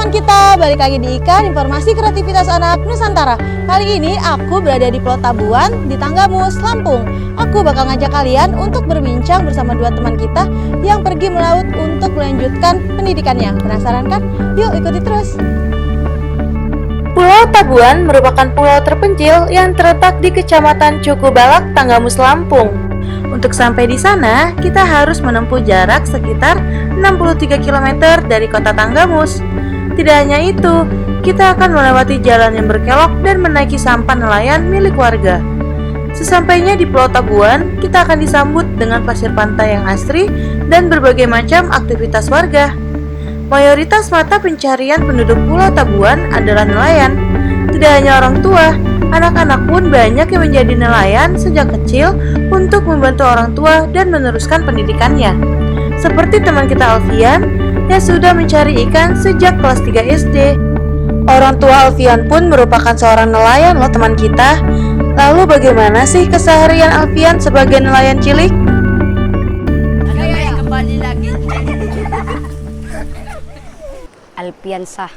teman kita, balik lagi di Ikan, informasi kreativitas anak Nusantara. Kali ini aku berada di Pulau Tabuan, di Tanggamus, Lampung. Aku bakal ngajak kalian untuk berbincang bersama dua teman kita yang pergi melaut untuk melanjutkan pendidikannya. Penasaran kan? Yuk ikuti terus. Pulau Tabuan merupakan pulau terpencil yang terletak di Kecamatan Cukubalak, Tanggamus, Lampung. Untuk sampai di sana, kita harus menempuh jarak sekitar 63 km dari kota Tanggamus. Tidak hanya itu, kita akan melewati jalan yang berkelok dan menaiki sampan nelayan milik warga. Sesampainya di Pulau Tabuan, kita akan disambut dengan pasir pantai yang asri dan berbagai macam aktivitas warga. Mayoritas mata pencarian penduduk Pulau Tabuan adalah nelayan. Tidak hanya orang tua, anak-anak pun banyak yang menjadi nelayan sejak kecil untuk membantu orang tua dan meneruskan pendidikannya. Seperti teman kita Alfian yang sudah mencari ikan sejak kelas 3 SD. Orang tua Alfian pun merupakan seorang nelayan loh teman kita. Lalu bagaimana sih keseharian Alfian sebagai nelayan cilik? Kembali lagi. Alfian Sah,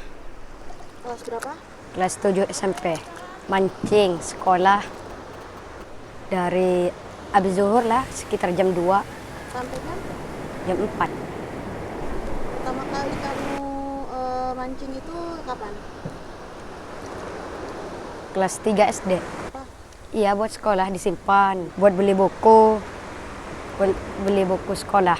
Kelas berapa? kelas 7 SMP. Mancing sekolah dari habis zuhur lah, sekitar jam 2 Sampai kan? jam 4. Pertama kali kamu mancing itu kapan? Kelas 3 SD. Iya, buat sekolah disimpan, buat beli buku sekolah.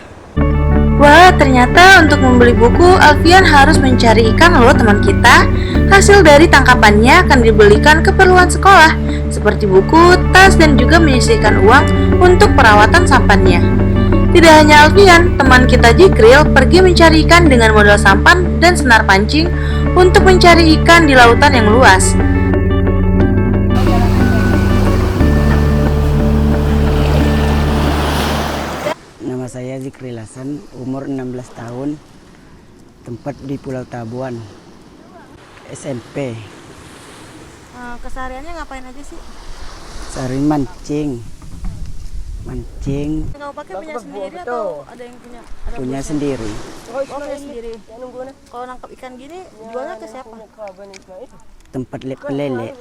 Wah, ternyata untuk membeli buku, Alfian harus mencari ikan loh teman kita. Hasil dari tangkapannya akan dibelikan keperluan sekolah, seperti buku, tas, dan juga menyisihkan uang untuk perawatan sampannya. Tidak hanya Alfian, teman kita Jikril pergi mencari ikan dengan modal sampan dan senar pancing untuk mencari ikan di lautan yang luas. Nama saya Zikril Hasan, umur 16 tahun, tempat di Pulau Tabuan, SMP. Kesehariannya ngapain aja sih? Sehari mancing. Kamu pakai punya sendiri atau ada yang punya? Punya sendiri. Oh, punya sendiri. Kalau nangkap ikan gini, jualnya ke siapa? Tempat pelele,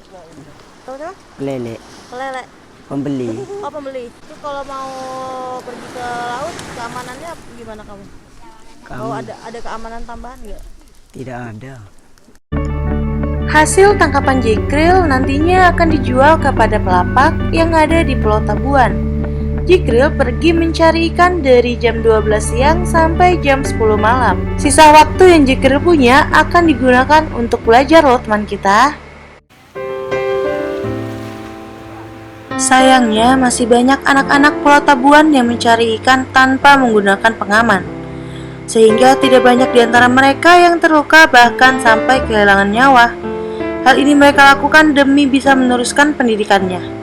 Tahu tak? pelele, Pelele. pembeli. Oh, pembeli. Itu kalau mau pergi ke laut, keamanannya gimana kamu? Oh, ada keamanan tambahan nggak? Tidak ada. Hasil tangkapan Jikril nantinya akan dijual kepada pelapak yang ada di Pulau Tabuan. Jikril pergi mencari ikan dari jam 12 siang sampai jam 10 malam. Sisa waktu yang Jikril punya akan digunakan untuk belajar loh teman kita. Sayangnya masih banyak anak-anak Pulau Tabuan yang mencari ikan tanpa menggunakan pengaman. Sehingga tidak banyak di antara mereka yang terluka bahkan sampai kehilangan nyawa. Hal ini mereka lakukan demi bisa meneruskan pendidikannya.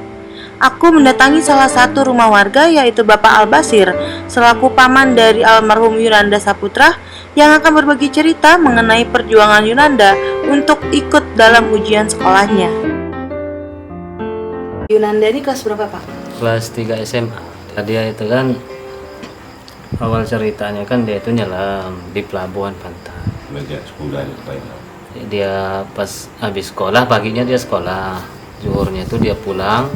Aku mendatangi salah satu rumah warga yaitu Bapak Al-Basir selaku paman dari almarhum Yunanda Saputra yang akan berbagi cerita mengenai perjuangan Yunanda untuk ikut dalam ujian sekolahnya. Yunanda ini kelas berapa, Pak? Kelas 3 SMA. Dia itu kan awal ceritanya kan dia itu nyelam di pelabuhan pantai. Dia pas habis sekolah, paginya dia sekolah, zuhurnya itu dia pulang,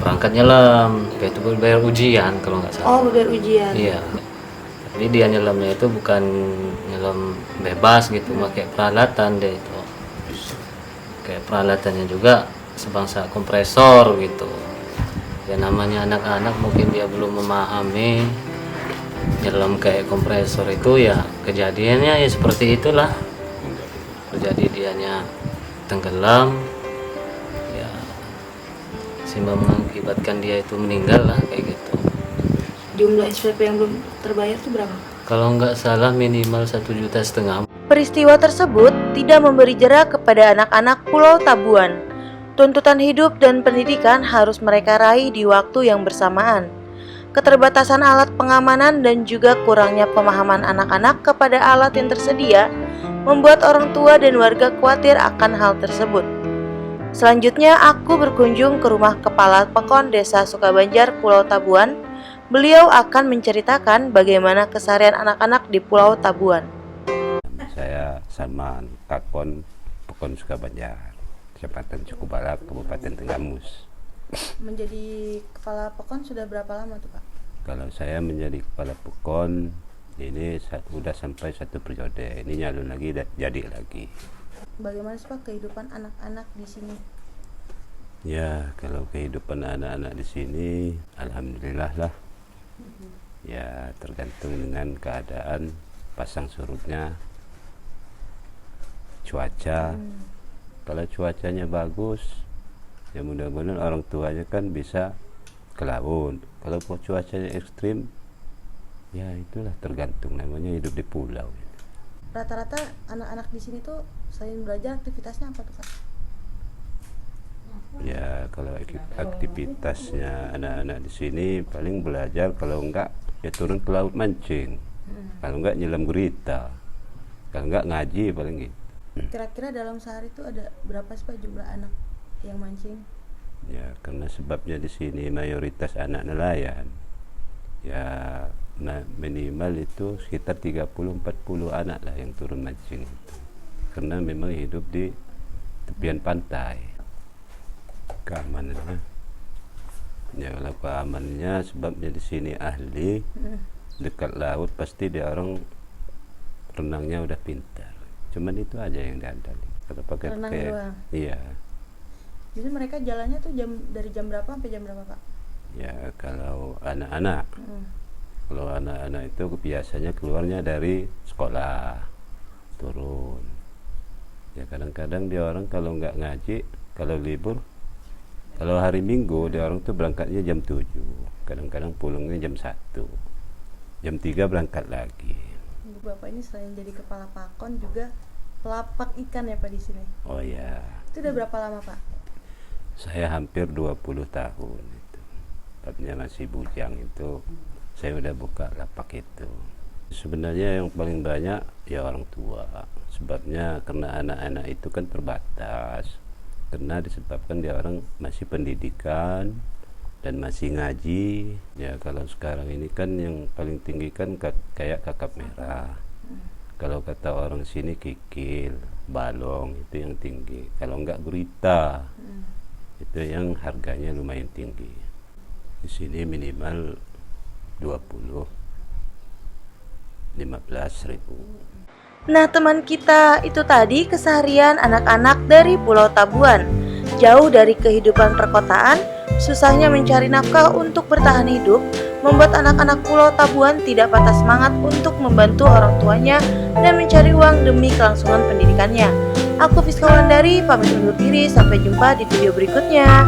berangkat nyelam. Dia itu bayar ujian kalau nggak salah. Oh, bayar ujian. Iya. Tapi dia nyelamnya itu bukan nyelam bebas gitu, pakai peralatan dia itu. Kayak peralatannya juga sebangsa kompresor gitu. Ya namanya anak-anak mungkin dia belum memahami nyelam kayak kompresor itu, ya kejadiannya ya seperti itulah. Jadi dianya tenggelam, ya sehingga mengakibatkan dia itu meninggal lah kayak gitu. Jumlah SPP yang belum terbayar itu berapa? Kalau nggak salah minimal 1,5 juta. Peristiwa tersebut tidak memberi jerak kepada anak-anak Pulau Tabuan. Tuntutan hidup dan pendidikan harus mereka raih di waktu yang bersamaan. Keterbatasan alat pengamanan dan juga kurangnya pemahaman anak-anak kepada alat yang tersedia membuat orang tua dan warga khawatir akan hal tersebut. Selanjutnya aku berkunjung ke rumah Kepala Pekon Desa Sukabanjar, Pulau Tabuan. Beliau akan menceritakan bagaimana keseharian anak-anak di Pulau Tabuan. saya Salman, Kakon Pekon Sukabanjar, Kecamatan Cukubalak, Kabupaten Tenggamus. Menjadi kepala Pekon sudah berapa lama tuh Pak? Kalau saya menjadi kepala Pekon ini sudah sampai 1 periode. Ini nyalon lagi, jadi lagi. Bagaimana sih Pak kehidupan anak-anak di sini? Ya, kalau kehidupan anak-anak di sini, alhamdulillah lah. Ya, tergantung dengan keadaan pasang surutnya, cuaca. Kalau cuacanya bagus, ya mudah-mudahan orang tuanya kan bisa ke laut. Kalau cuacanya ekstrim, ya itulah tergantung, namanya hidup di pulau. Rata-rata anak-anak di sini tuh selain belajar aktivitasnya apa tuh Pak? Ya, kalau aktivitasnya anak-anak di sini paling belajar, kalau enggak ya turun ke laut mancing, kalau enggak nyelam gurita, kalau enggak ngaji paling gitu. Kira-kira dalam sehari itu ada berapa sih Pak jumlah anak yang mancing? Ya, karena sebabnya di sini mayoritas anak nelayan. Ya, minimal itu sekitar 30-40 anak lah yang turun mancing itu. Karena memang hidup di tepian pantai. Keamanannya, ya kalau keamanannya sebabnya di sini ahli, dekat laut pasti dia orang renangnya udah pintar. Cuman itu aja yang diandalkan. Kalau pakai Renang doang? Iya. Jadi mereka jalannya tuh dari jam berapa sampai jam berapa Pak? Ya, kalau anak-anak, kalau anak-anak itu biasanya keluarnya dari sekolah turun. Ya kadang-kadang dia orang kalau nggak ngaji, kalau libur, kalau hari Minggu dia orang tuh berangkatnya jam 7, kadang-kadang pulangnya jam 1, jam 3 berangkat lagi. Bapak ini selain jadi kepala Pakon juga pelapak ikan ya Pak di sini. Oh ya, Itu udah berapa lama Pak? saya hampir 20 tahun itu. Tadinya masih bujang itu, saya udah buka lapak itu. Sebenarnya yang paling banyak ya orang tua. Sebabnya karena anak-anak itu kan terbatas. Karena disebabkan dia orang masih pendidikan dan masih ngaji. Ya kalau sekarang ini kan yang paling tinggi kan kayak kakap merah. Kalau kata orang sini kikil, balong itu yang tinggi. Kalau enggak gurita, itu yang harganya lumayan tinggi. Di sini minimal 15 ribu. Nah teman kita, itu tadi keseharian anak-anak dari Pulau Tabuan. Jauh dari kehidupan perkotaan, susahnya mencari nafkah untuk bertahan hidup membuat anak-anak Pulau Tabuan tidak patah semangat untuk membantu orang tuanya dan mencari uang demi kelangsungan pendidikannya. Aku Fiska Wulandari, pamit undur diri, sampai jumpa di video berikutnya.